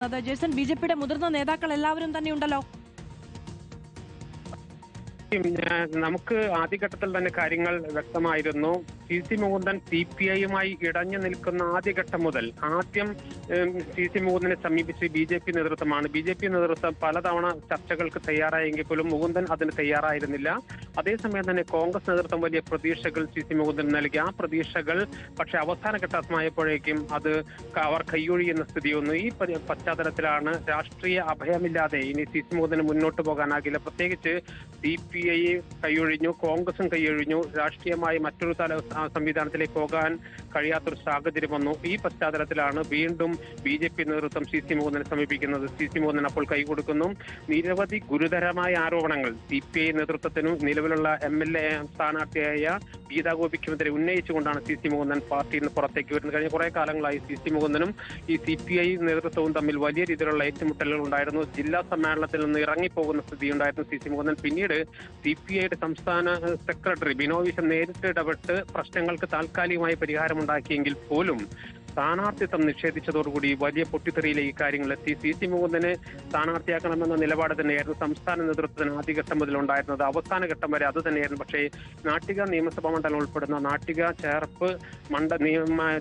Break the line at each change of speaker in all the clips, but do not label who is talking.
Jason, ബിജെപിയുടെ മുതിർന്ന നേതാക്കൾ എല്ലാവരും തന്നെ ഉണ്ടല്ലോ.
നമുക്ക് ആദ്യഘട്ടത്തിൽ തന്നെ കാര്യങ്ങൾ വ്യക്തമായിരുന്നു. സി മുകുന്ദൻ CPI-യുമായി ഇടഞ്ഞു നിൽക്കുന്ന ആദ്യഘട്ടം മുതൽ ആദ്യം സി മുകുന്ദനെ സമീപിച്ച് BJP നേതൃത്വമാണ്. BJP നേതൃത്വം പലതവണ ചർച്ചകൾക്ക് തയ്യാറായെങ്കിൽ പോലും മുകുന്ദൻ അതിന് തയ്യാറായിരുന്നില്ല. അതേസമയം തന്നെ കോൺഗ്രസ് നേതൃത്വം വലിയ പ്രതീക്ഷകൾ സി മുകുന്ദൻ നൽകി. ആ പ്രതീക്ഷകൾ പക്ഷെ അവസാന ഘട്ടമായപ്പോഴേക്കും അത് അവർ കൈയൊഴിയുന്ന സ്ഥിതി വന്നു. ഈ പശ്ചാത്തലത്തിലാണ് രാഷ്ട്രീയ അഭയമില്ലാതെ ഇനി സി മുകുന്ദന് മുന്നോട്ട് പോകാനാകില്ല. പ്രത്യേകിച്ച് CPI കൈയൊഴിഞ്ഞു, കോൺഗ്രസും കൈയൊഴിഞ്ഞു, രാഷ്ട്രീയമായി മറ്റൊരു സംവിധാനത്തിലേക്ക് പോകാൻ കഴിയാത്തൊരു സാഹചര്യം വന്നു. ഈ പശ്ചാത്തലത്തിലാണ് വീണ്ടും BJP നേതൃത്വം സി മുകുന്ദനെ സമീപിക്കുന്നത്. സി മുകുന്ദൻ അപ്പോൾ കൈകൊടുക്കുന്നു. നിരവധി ഗുരുതരമായ ആരോപണങ്ങൾ CPI നേതൃത്വത്തിനും നിലവിലുള്ള MLA സ്ഥാനാർത്ഥിയായ ഗീതാ ഗോപിക്കുമെതിരെ ഉന്നയിച്ചുകൊണ്ടാണ് സി മുകുന്ദൻ പാർട്ടിയിൽ നിന്ന് പുറത്തേക്ക് വരുന്നത്. കഴിഞ്ഞ കുറെ കാലങ്ങളായി സി മുകുന്ദനും ഈ CPI നേതൃത്വവും തമ്മിൽ വലിയ രീതിയിലുള്ള ഏറ്റുമുട്ടലുകൾ ഉണ്ടായിരുന്നു. ജില്ലാ സമ്മേളനത്തിൽ നിന്ന് ഇറങ്ങിപ്പോകുന്ന സ്ഥിതി ഉണ്ടായിരുന്നു സി മുകുന്ദൻ. പിന്നീട് CPI-യുടെ സംസ്ഥാന സെക്രട്ടറി ബിനോയ് വിശ്വം നേരിട്ട് ഇടപെട്ട് പ്രശ്നങ്ങൾക്ക് താൽക്കാലികമായി പരിഹാരമുണ്ടാക്കിയെങ്കിൽ പോലും സ്ഥാനാർത്ഥിത്വം നിഷേധിച്ചതോടുകൂടി വലിയ പൊട്ടിത്തെറിയിലേക്ക് കാര്യങ്ങളെത്തി. സി മുകുന്ദനെ സ്ഥാനാർത്ഥിയാക്കണമെന്ന നിലപാട് തന്നെയായിരുന്നു സംസ്ഥാന നേതൃത്വത്തിന് ആദ്യഘട്ടം മുതൽ ഉണ്ടായിരുന്നത്. അവസാന ഘട്ടം വരെ അത് തന്നെയായിരുന്നു. പക്ഷേ നാട്ടിക നിയമസഭാ മണ്ഡലം ഉൾപ്പെടുന്ന നാട്ടിക, ചേർപ്പ്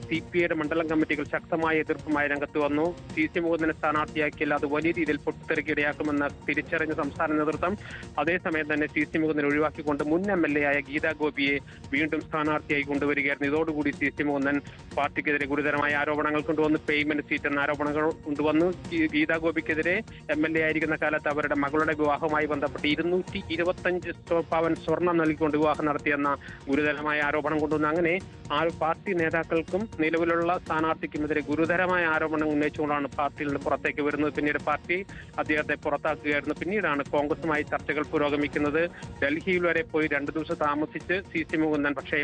CPI-യുടെ മണ്ഡലം കമ്മിറ്റികൾ ശക്തമായ എതിർപ്പുമായി രംഗത്ത് വന്നു. സി മുകുന്ദനെ സ്ഥാനാർത്ഥിയാക്കിയാൽ അത് വലിയ രീതിയിൽ പൊട്ടിത്തെറിക്ക് ഇടയാക്കുമെന്ന് തിരിച്ചറിഞ്ഞ സംസ്ഥാന നേതൃത്വം അതേസമയം തന്നെ സി മുകുന്ദനെ ഒഴിവാക്കിക്കൊണ്ട് മുൻ MLA ആയ ഗീതാ ഗോപിയെ വീണ്ടും സ്ഥാനാർത്ഥിയായി കൊണ്ടുവരികയായിരുന്നു. ഇതോടുകൂടി സി മുകുന്ദൻ പാർട്ടിക്കെതിരെ ഗുരുതരമായ ആരോപണങ്ങൾ കൊണ്ടുവന്നു. പേയ്മെന്റ് സീറ്റ് എന്ന ആരോപണങ്ങൾ കൊണ്ടുവന്നു. ഗീതാ ഗോപിക്കെതിരെ MLA ആയിരിക്കുന്ന കാലത്ത് അവരുടെ മകളുടെ വിവാഹവുമായി ബന്ധപ്പെട്ട് 225 പവൻ സ്വർണം നൽകിക്കൊണ്ട് വിവാഹം നടത്തിയെന്ന ഗുരുതരമായ ആരോപണം കൊണ്ടുവന്നു. അങ്ങനെ ആ പാർട്ടി നേതാക്കൾക്കും നിലവിലുള്ള സ്ഥാനാർത്ഥിക്കുമെതിരെ ഗുരുതരമായ ആരോപണം ഉന്നയിച്ചുകൊണ്ടാണ് പാർട്ടിയിൽ നിന്ന് പുറത്തേക്ക് വരുന്നത്. പിന്നീട് പാർട്ടി അദ്ദേഹത്തെ പുറത്താക്കുകയായിരുന്നു. പിന്നീടാണ് കോൺഗ്രസുമായി ചർച്ചകൾ പുരോഗമിക്കുന്നത്. ഡൽഹിയിൽ വരെ പോയി 2 ദിവസം താമസിച്ച് സി മുകുന്ദൻ, പക്ഷേ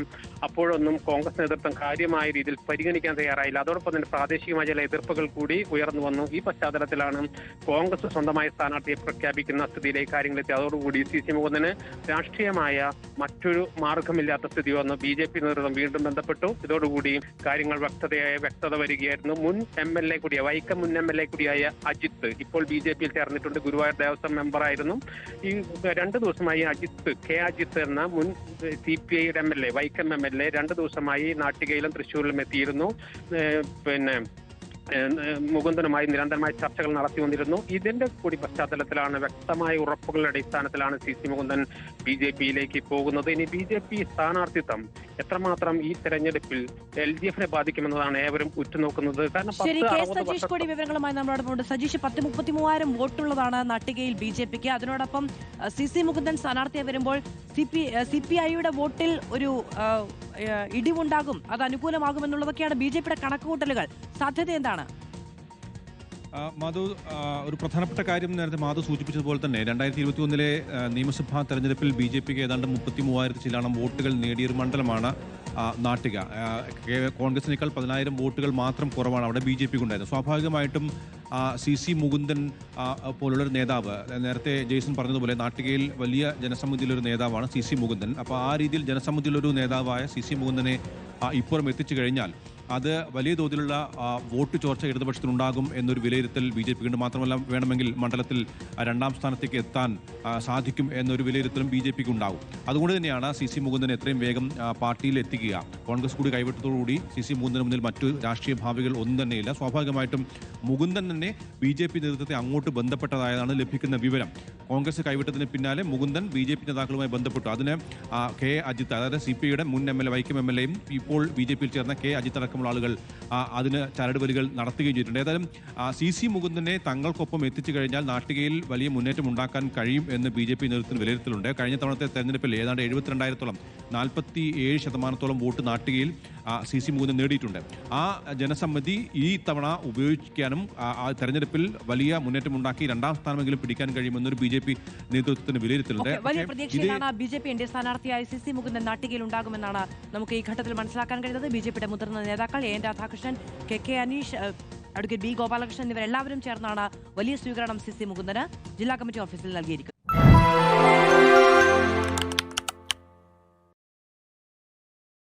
അപ്പോഴൊന്നും കോൺഗ്രസ് നേതൃത്വം കാര്യമായ രീതിയിൽ പരിഗണിക്കാൻ തയ്യാറായില്ല. അതോടൊപ്പം തന്നെ പ്രാദേശികമായ ചില എതിർപ്പുകൾ കൂടി ഉയർന്നു വന്നു. ഈ പശ്ചാത്തലത്തിലാണ് കോൺഗ്രസ് സ്വന്തമായ സ്ഥാനാർത്ഥിയെ പ്രഖ്യാപിക്കുന്ന സ്ഥിതിയിലേക്ക് കാര്യങ്ങളെത്തി. അതോടുകൂടി സി മുകുന്ദന് രാഷ്ട്രീയമായ മറ്റൊരു മാർഗമില്ലാത്ത സ്ഥിതി വന്നു. BJP നേതൃത്വം വീണ്ടും ബന്ധപ്പെട്ടു. ഇതോടുകൂടി കാര്യങ്ങൾ വ്യക്തത വരികയായിരുന്നു. മുൻ MLA കൂടിയ വൈക്കം മുൻ MLA കൂടിയായ അജിത്ത് ഇപ്പോൾ BJP-യിൽ ചേർന്നിട്ടുണ്ട്. ഗുരുവായൂർ ദേവസ്വം മെമ്പറായിരുന്നു. ഈ 2 ദിവസമായി കെ അജിത്ത് എന്ന മുൻ CPI-യുടെ MLA വൈക്കം MLA 2 ദിവസമായി നാട്ടികയിലും തൃശ്ശൂരിലും എത്തിയിരുന്നു. മുകുന്ദനുമായി നിരന്തരമായ ചർച്ചകൾ നടത്തി വന്നിരുന്നു. ഇതിന്റെ കൂടി പശ്ചാത്തലത്തിലാണ് വ്യക്തമായ ഉറപ്പുകളുടെ അടിസ്ഥാനത്തിലാണ് സി മുകുന്ദൻ BJP-യിലേക്ക് പോകുന്നത്. ഇനി BJP സ്ഥാനാർത്ഥിത്വം എത്രമാത്രം ഈ തെരഞ്ഞെടുപ്പിൽ LDF-നെ ബാധിക്കുമെന്നതാണ് ഏവരും ഉറ്റുനോക്കുന്നത്. കാരണം
സജീഷ് കൂടി വിവരങ്ങളുമായി നമ്മളോടൊപ്പം സജീഷ്, 10-33,000 വോട്ടുള്ളതാണ് നാട്ടികയിൽ BJP-ക്ക്. അതിനോടൊപ്പം സി മുകുന്ദൻ സ്ഥാനാർത്ഥിയായി വരുമ്പോൾ CPI-യുടെ വോട്ടിൽ ഒരു ഇടിവുണ്ടാകും, അത് അനുകൂലമാകുമെന്നുള്ളതൊക്കെയാണ് BJP-യുടെ കണക്കുകൂട്ടലുകൾ. സാധ്യത എന്താണ്?
മാധു, ഒരു പ്രധാനപ്പെട്ട കാര്യം നേരത്തെ മാധു സൂചിപ്പിച്ചതുപോലെ തന്നെ 2021 നിയമസഭാ തെരഞ്ഞെടുപ്പിൽ BJP-ക്ക് ഏതാണ്ട് 33,000 ചില്ലാണം വോട്ടുകൾ നേടിയൊരു മണ്ഡലമാണ് നാട്ടിക. കോൺഗ്രസിനേക്കാൾ 10,000 വോട്ടുകൾ മാത്രം കുറവാണ് അവിടെ BJP-ക്ക് ഉണ്ടായിരുന്നത്. സ്വാഭാവികമായിട്ടും സി മുകുന്ദൻ പോലുള്ളൊരു നേതാവ്, നേരത്തെ ജെയ്സൺ പറഞ്ഞതുപോലെ നാട്ടികയിൽ വലിയ ജനസമ്മതിയിലൊരു നേതാവാണ് സി മുകുന്ദൻ. അപ്പോൾ ആ രീതിയിൽ ജനസമ്മതിയിലൊരു നേതാവായ സി മുകുന്ദനെ ഇപ്പുറം എത്തിച്ചു കഴിഞ്ഞാൽ അത് വലിയ തോതിലുള്ള വോട്ട് ചോർച്ച ഇടതുപക്ഷത്തിനുണ്ടാകും എന്നൊരു വിലയിരുത്തൽ BJP-ക്ക് ഉണ്ട്. മാത്രമല്ല, വേണമെങ്കിൽ മണ്ഡലത്തിൽ 2ാം സ്ഥാനത്തേക്ക് എത്താൻ സാധിക്കും എന്നൊരു വിലയിരുത്തലും BJP-ക്ക് ഉണ്ടാകും. അതുകൊണ്ട് തന്നെയാണ് സി മുകുന്ദൻ എത്രയും വേഗം പാർട്ടിയിൽ എത്തിക്കുക. കോൺഗ്രസ് കൂടി കൈവിട്ടതോടുകൂടി സി മുകുന്ദന് മുന്നിൽ മറ്റു രാഷ്ട്രീയ ഭാവികൾ ഒന്നും തന്നെയില്ല. സ്വാഭാവികമായിട്ടും മുകുന്ദൻ തന്നെ BJP നേതൃത്വത്തെ അങ്ങോട്ട് ബന്ധപ്പെട്ടതായതാണ് ലഭിക്കുന്ന വിവരം. കോൺഗ്രസ് കൈവിട്ടതിന് പിന്നാലെ മുകുന്ദൻ BJP നേതാക്കളുമായി ബന്ധപ്പെട്ടു. അതിന് കെ അജിത്ത്, അതായത് CPI-യുടെ മുൻ MLA വൈക്കം MLA-യും ഇപ്പോൾ BJP-യിൽ ചേർന്ന കെ അജിത്ത് അടക്കമുള്ള ആളുകൾ അതിന് ചരടുവലികൾ നടത്തുകയും ചെയ്തിട്ടുണ്ട്. ഏതായാലും സി മുകുന്ദനെ തങ്ങൾക്കൊപ്പം എത്തിച്ചു കഴിഞ്ഞാൽ നാട്ടികയിൽ വലിയ മുന്നേറ്റം ഉണ്ടാക്കാൻ കഴിയും എന്ന് BJP നേതൃത്വത്തിന് വിലയിരുത്തലുണ്ട്. കഴിഞ്ഞ തവണത്തെ തെരഞ്ഞെടുപ്പിൽ ഏതാണ്ട് 72,000-ഓളം 47% വോട്ട് നാട്ടികയിൽ സി മുകുന്ദൻ നേടിയിട്ടുണ്ട്. ആ ജനസമ്മതി ഈ തവണ ഉപയോഗിക്കാനും ആ തെരഞ്ഞെടുപ്പിൽ വലിയ മുന്നേറ്റമുണ്ടാക്കി 2ാം സ്ഥാനമെങ്കിലും പിടിക്കാൻ കഴിയുമെന്നൊരു BJP നേതൃത്വത്തിന് വിലയിരുത്തലുണ്ട്.
വലിയ പ്രതീക്ഷയിലാണ് BJP സ്ഥാനാർത്ഥിയായ സി മുകുന്ദൻ നാട്ടികയിൽ ഉണ്ടാകുമെന്നാണ് നമുക്ക് ഈ ഘട്ടത്തിൽ മനസ്സിലാക്കാൻ കഴിയുന്നത്. BJP-യുടെ മുതിർന്ന നേതാക്കൾ N Radhakrishnan, K Aneesh, advocate B Gopalakrishnan എന്നിവരെല്ലാവരും ചേർന്നാണ് വലിയ സ്വീകരണം സി മുകുന്ദന് ജില്ലാ കമ്മിറ്റി ഓഫീസിൽ നൽകിയിരിക്കുന്നത്.